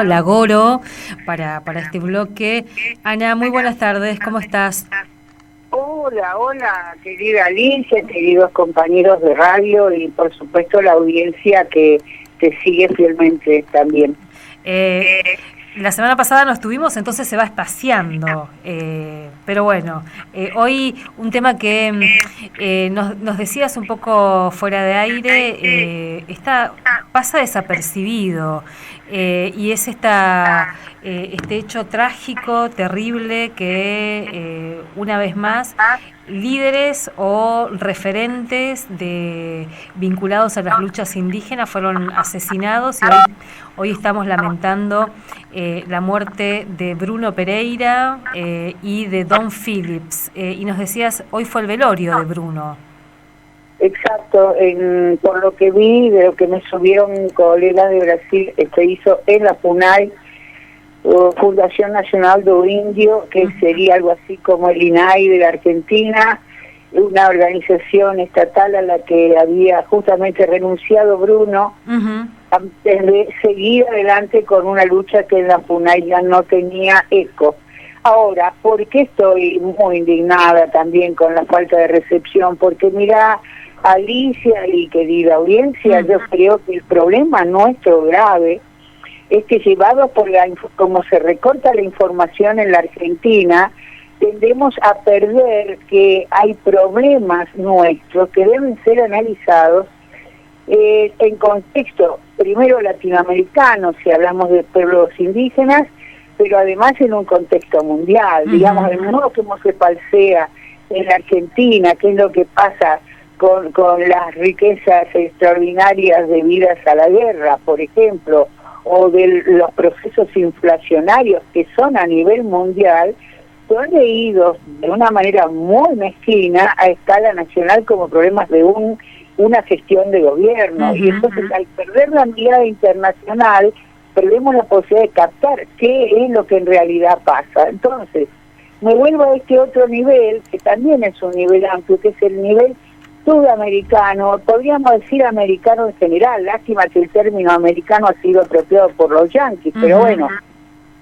Bruno Lagoro para este bloque. Ana, muy buenas tardes, ¿cómo estás? Hola, hola, querida Alicia, queridos compañeros de radio y por supuesto la audiencia que te sigue fielmente también. La semana pasada no estuvimos, entonces se va espaciando, pero bueno, hoy un tema que nos decías un poco fuera de aire, pasa desapercibido, y es este hecho trágico, terrible, que una vez más líderes o referentes vinculados a las luchas indígenas fueron asesinados, y hoy estamos lamentando la muerte de Bruno Pereira y de Don Phillips. Y nos decías, hoy fue el velorio de Bruno. Exacto, por lo que vi, de lo que me subieron colegas de Brasil, se hizo en la FUNAI, Fundación Nacional do Índio, que sería algo así como el INAI de la Argentina, una organización estatal a la que había justamente renunciado Bruno, antes de seguir adelante con una lucha que en la FUNAI ya no tenía eco. Ahora, ¿por qué estoy muy indignada también con la falta de recepción? Porque mira, Alicia y querida audiencia, yo creo que el problema nuestro grave es que llevado por como se recorta la información en la Argentina, tendemos a perder que hay problemas nuestros que deben ser analizados en contexto, primero latinoamericano, si hablamos de pueblos indígenas, pero además en un contexto mundial. Digamos, el modo como se falsea en la Argentina, qué es lo que pasa con las riquezas extraordinarias debidas a la guerra, por ejemplo, o de los procesos inflacionarios que son a nivel mundial, son leídos de una manera muy mezquina a escala nacional como problemas de una gestión de gobierno. Y entonces, al perder la mirada internacional, perdemos la posibilidad de captar qué es lo que en realidad pasa. Entonces, me vuelvo a este otro nivel, que también es un nivel amplio, que es el nivel sudamericano, podríamos decir americano en general. Lástima que el término americano ha sido apropiado por los yanquis, pero bueno,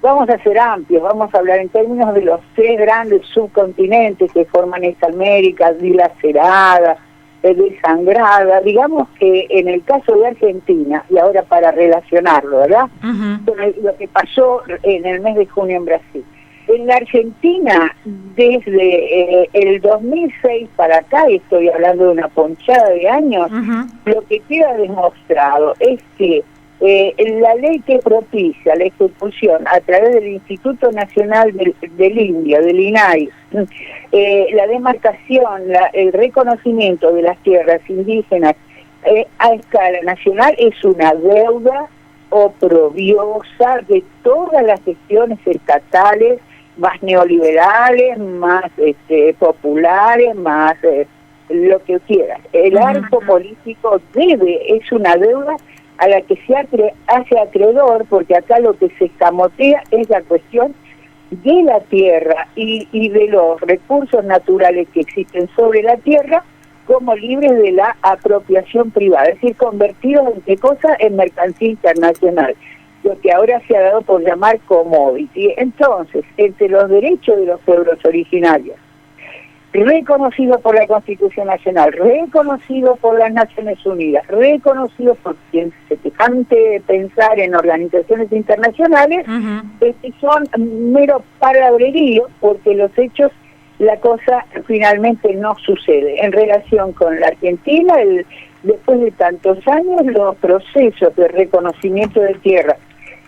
vamos a ser amplios, vamos a hablar en términos de los 3 grandes subcontinentes que forman esta América dilacerada, desangrada. Digamos que en el caso de Argentina, y ahora para relacionarlo, ¿verdad? Con lo que pasó en el mes de junio en Brasil. En la Argentina, desde el 2006 para acá, y estoy hablando de una ponchada de años, lo que queda demostrado es que la ley que propicia la ejecución a través del Instituto Nacional del Indio, del INAI, la demarcación, el reconocimiento de las tierras indígenas a escala nacional es una deuda oprobiosa de todas las gestiones estatales, más neoliberales, más populares, más lo que quieras. El arco político es una deuda a la que se hace acreedor, porque acá lo que se escamotea es la cuestión de la tierra y de los recursos naturales que existen sobre la tierra como libres de la apropiación privada, es decir, convertidos en qué cosa, en mercancía internacional, lo que ahora se ha dado por llamar commodity. Entonces, entre los derechos de los pueblos originarios, reconocido por la Constitución Nacional, reconocido por las Naciones Unidas, reconocido por quien se tejante pensar en organizaciones internacionales, son mero palabrerío, porque los hechos, la cosa finalmente no sucede. En relación con la Argentina, después de tantos años, los procesos de reconocimiento de tierra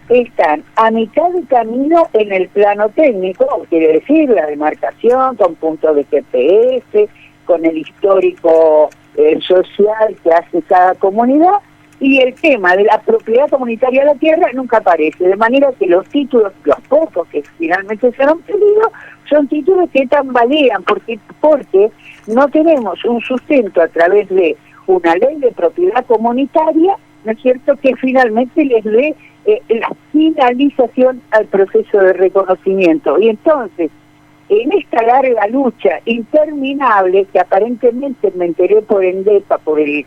están a mitad de camino en el plano técnico, quiere decir la demarcación con puntos de GPS, con el histórico social que hace cada comunidad, y el tema de la propiedad comunitaria de la tierra nunca aparece, de manera que los títulos, los pocos que finalmente se han obtenido, son títulos que tambalean, porque no tenemos un sustento a través de una ley de propiedad comunitaria, ¿no es cierto?, que finalmente les dé la finalización al proceso de reconocimiento. Y entonces, en esta larga lucha interminable, que aparentemente me enteré por ENDEPA, por la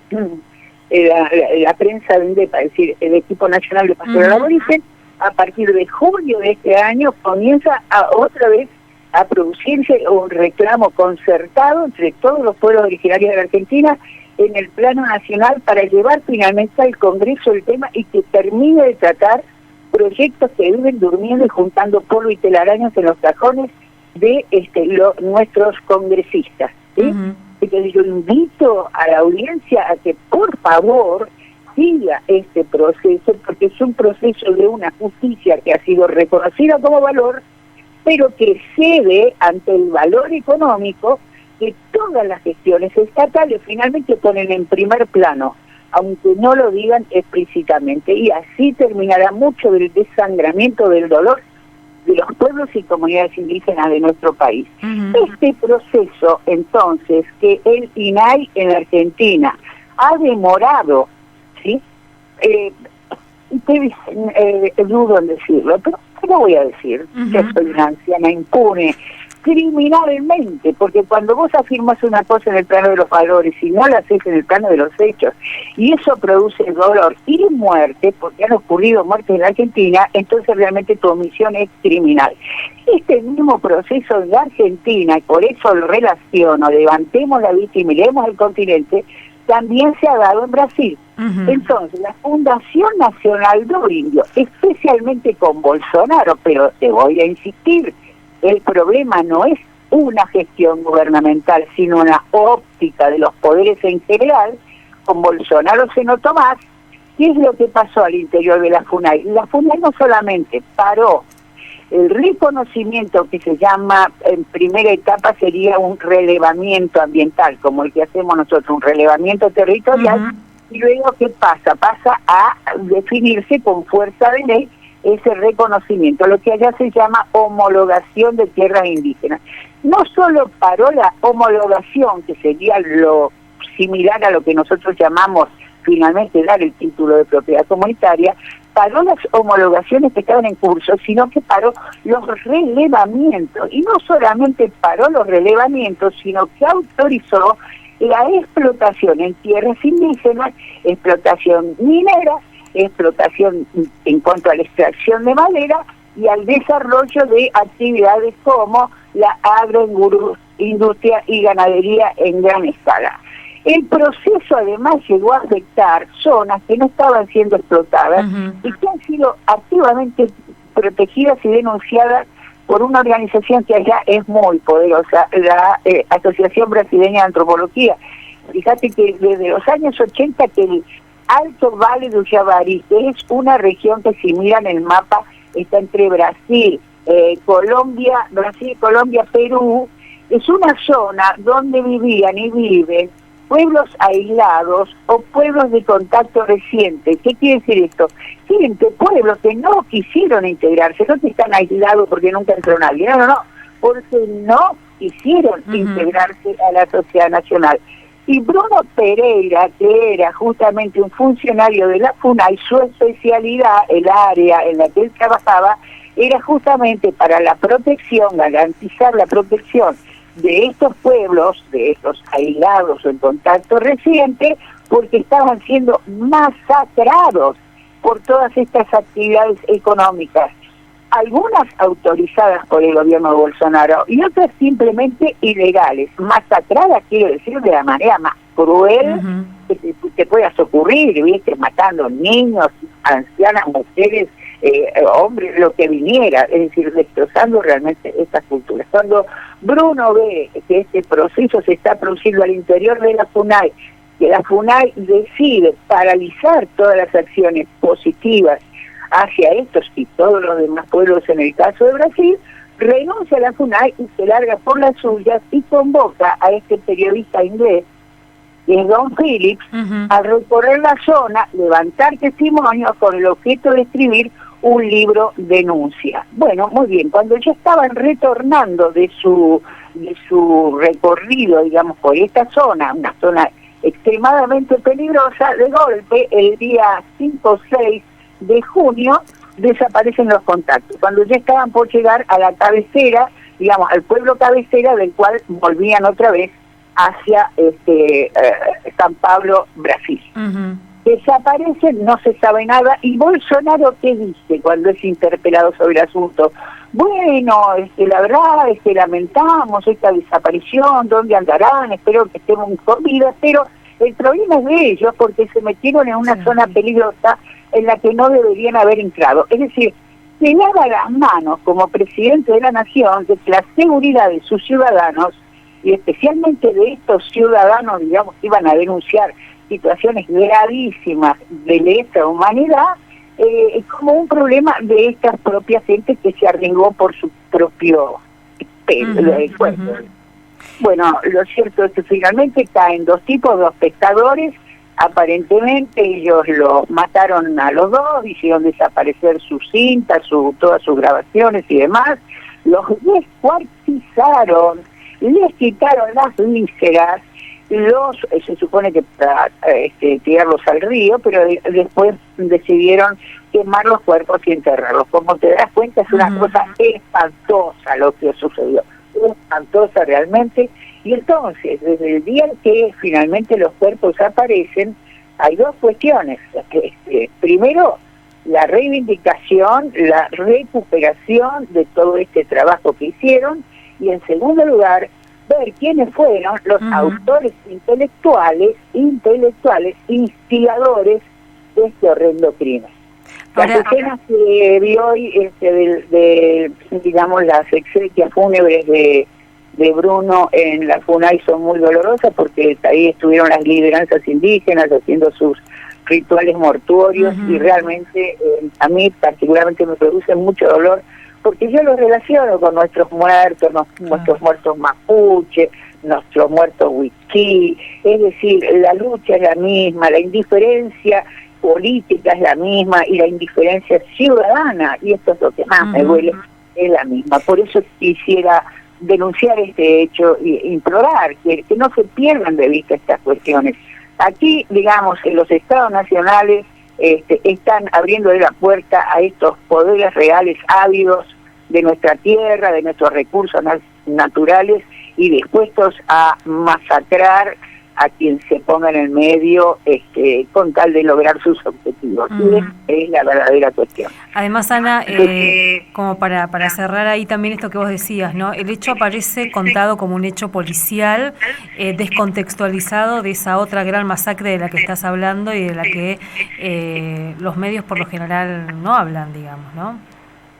prensa de ENDEPA, es decir, el Equipo Nacional de Pastoral Aborigen, a partir de julio de este año comienza otra vez a producirse un reclamo concertado entre todos los pueblos originarios de la Argentina en el plano nacional para llevar finalmente al Congreso el tema y que termine de tratar proyectos que viven durmiendo y juntando polvo y telarañas en los cajones de nuestros congresistas, ¿sí? Entonces yo invito a la audiencia a que por favor siga este proceso, porque es un proceso de una justicia que ha sido reconocida como valor, pero que cede ante el valor económico que todas las gestiones estatales finalmente ponen en primer plano, aunque no lo digan explícitamente, y así terminará mucho del desangramiento, del dolor de los pueblos y comunidades indígenas de nuestro país. Este proceso, entonces, que el INAI en la Argentina ha demorado, ¿sí? Dudo en decirlo, pero ¿qué lo voy a decir? Que soy una anciana impune, criminalmente, porque cuando vos afirmas una cosa en el plano de los valores y no la haces en el plano de los hechos, y eso produce dolor y muerte, porque han ocurrido muertes en la Argentina, entonces realmente tu omisión es criminal. Este mismo proceso en la Argentina, y por eso lo relaciono, levantemos la vista y miremos el continente, también se ha dado en Brasil. Entonces, la Fundación Nacional do Índio, especialmente con Bolsonaro, pero te voy a insistir, el problema no es una gestión gubernamental, sino una óptica de los poderes en general. Con Bolsonaro se notó más. ¿Qué es lo que pasó al interior de la FUNAI? La FUNAI no solamente paró el reconocimiento que se llama, en primera etapa sería un relevamiento ambiental, como el que hacemos nosotros, un relevamiento territorial, y luego ¿qué pasa? Pasa a definirse con fuerza de ley ese reconocimiento, lo que allá se llama homologación de tierras indígenas. No solo paró la homologación, que sería lo similar a lo que nosotros llamamos finalmente dar el título de propiedad comunitaria, paró las homologaciones que estaban en curso, sino que paró los relevamientos. Y no solamente paró los relevamientos, sino que autorizó la explotación en tierras indígenas, explotación minera, explotación en cuanto a la extracción de madera y al desarrollo de actividades como la agroindustria y ganadería en gran escala. El proceso además llegó a afectar zonas que no estaban siendo explotadas y que han sido activamente protegidas y denunciadas por una organización que allá es muy poderosa, la Asociación Brasileña de Antropología. Fíjate que desde los años 80 que el Alto Valle do Javari, que es una región que si miran el mapa está entre Brasil, Colombia, Perú, es una zona donde vivían y viven pueblos aislados o pueblos de contacto reciente. ¿Qué quiere decir esto? Gente, pueblos que no quisieron integrarse, no que están aislados porque nunca entró nadie, no, porque no quisieron integrarse a la sociedad nacional. Y Bruno Pereira, que era justamente un funcionario de la FUNAI, su especialidad, el área en la que él trabajaba, era justamente para la protección, garantizar la protección de estos pueblos, de estos aislados o en contacto reciente, porque estaban siendo masacrados por todas estas actividades económicas, algunas autorizadas por el gobierno de Bolsonaro y otras simplemente ilegales. Masacradas, quiero decir, de la manera más cruel que te puedas ocurrir, ¿viste? Matando niños, ancianas, mujeres, hombres, lo que viniera, es decir, destrozando realmente estas culturas. Cuando Bruno ve que este proceso se está produciendo al interior de la FUNAI, que la FUNAI decide paralizar todas las acciones positivas hacia estos y todos los demás pueblos en el caso de Brasil, renuncia a la FUNAI y se larga por las suyas y convoca a este periodista inglés, que es Don Phillips, a recorrer la zona, levantar testimonios con el objeto de escribir un libro denuncia. Bueno, muy bien, cuando ya estaban retornando de su recorrido, digamos, por esta zona, una zona extremadamente peligrosa, de golpe, el día 5 o 6 de junio, desaparecen los contactos. Cuando ya estaban por llegar a la cabecera, digamos, al pueblo cabecera, del cual volvían otra vez hacia San Pablo, Brasil. desaparecen, no se sabe nada. ¿Y Bolsonaro qué dice cuando es interpelado sobre el asunto? Bueno, la verdad es que lamentamos esta desaparición, ¿dónde andarán? Espero que estemos con vida, pero el problema es de ellos porque se metieron en una zona peligrosa en la que no deberían haber entrado. Es decir, se lava las manos como presidente de la nación de que la seguridad de sus ciudadanos, y especialmente de estos ciudadanos, digamos, que iban a denunciar situaciones gravísimas de lesa humanidad, como un problema de esta propia gente que se arriesgó por su propio cuerpo. Bueno, lo cierto es que finalmente caen dos tipos, dos pescadores. Aparentemente ellos los mataron a los dos, hicieron desaparecer sus cintas, todas sus grabaciones y demás, los descuartizaron, les quitaron las vísceras, se supone que para tirarlos al río, pero después decidieron quemar los cuerpos y enterrarlos. Como te das cuenta, es una cosa espantosa lo que sucedió, espantosa realmente. Y entonces, desde el día que finalmente los cuerpos aparecen, hay dos cuestiones. Primero, la reivindicación, la recuperación de todo este trabajo que hicieron, y en segundo lugar, ver quiénes fueron los autores intelectuales, instigadores de este horrendo crimen. Las escenas que vi hoy digamos, las exequias fúnebres de Bruno en la FUNAI son muy dolorosas porque ahí estuvieron las lideranzas indígenas haciendo sus rituales mortuorios y realmente a mí particularmente me produce mucho dolor porque yo lo relaciono con nuestros muertos, nuestros muertos mapuche, nuestros muertos wikí, es decir, la lucha es la misma, la indiferencia política es la misma y la indiferencia ciudadana, y esto es lo que más me duele, es la misma. Por eso quisiera denunciar este hecho e implorar que no se pierdan de vista estas cuestiones. Aquí, digamos, que los estados nacionales están abriéndole la puerta a estos poderes reales ávidos de nuestra tierra, de nuestros recursos naturales y dispuestos a masacrar a quien se ponga en el medio con tal de lograr sus objetivos. Y esa es la verdadera cuestión. Además, Ana, como para cerrar ahí también esto que vos decías, ¿no? El hecho aparece contado como un hecho policial, descontextualizado de esa otra gran masacre de la que estás hablando y de la que los medios por lo general no hablan, digamos, ¿no?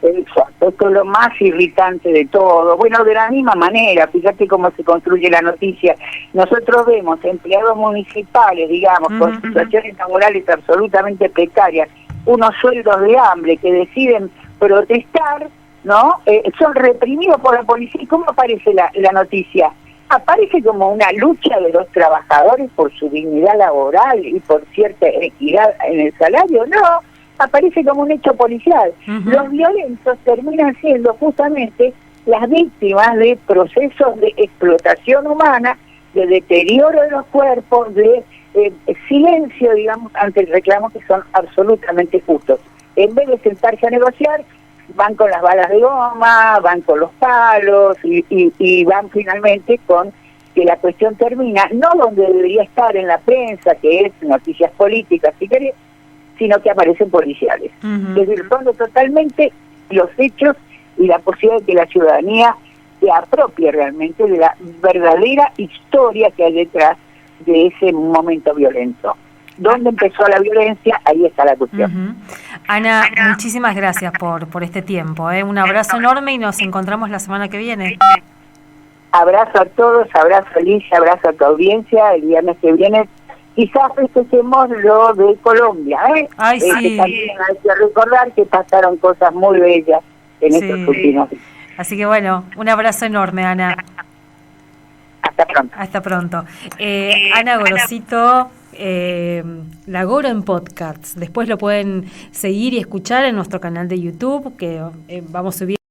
Exacto, esto es lo más irritante de todo. Bueno, de la misma manera, fíjate cómo se construye la noticia. Nosotros vemos empleados municipales, digamos, con situaciones laborales absolutamente precarias, unos sueldos de hambre que deciden protestar, ¿no? Son reprimidos por la policía. ¿Y cómo aparece la noticia? Aparece como una lucha de los trabajadores por su dignidad laboral y por cierta equidad en el salario. No, aparece como un hecho policial. Los violentos terminan siendo justamente las víctimas de procesos de explotación humana, de deterioro de los cuerpos, de silencio, digamos, ante el reclamo que son absolutamente justos. En vez de sentarse a negociar, van con las balas de goma, van con los palos y van finalmente con que la cuestión termina, no donde debería estar en la prensa, que es noticias políticas, si querés, sino que aparecen policiales. Desvirtuando totalmente los hechos y la posibilidad de que la ciudadanía se apropie realmente de la verdadera historia que hay detrás de ese momento violento. ¿Dónde empezó la violencia? Ahí está la cuestión. Ana, muchísimas gracias por este tiempo. Un abrazo enorme y nos encontramos la semana que viene. Abrazo a todos, abrazo a Alicia, abrazo a tu audiencia. El viernes que viene quizás festejemos lo de Colombia. Ay, sí. También hay que recordar que pasaron cosas muy bellas en estos últimos días. Así que bueno, un abrazo enorme, Ana. Hasta pronto. Hasta pronto. Ana Gorosito, La Goro en Podcasts. Después lo pueden seguir y escuchar en nuestro canal de YouTube, que vamos subiendo.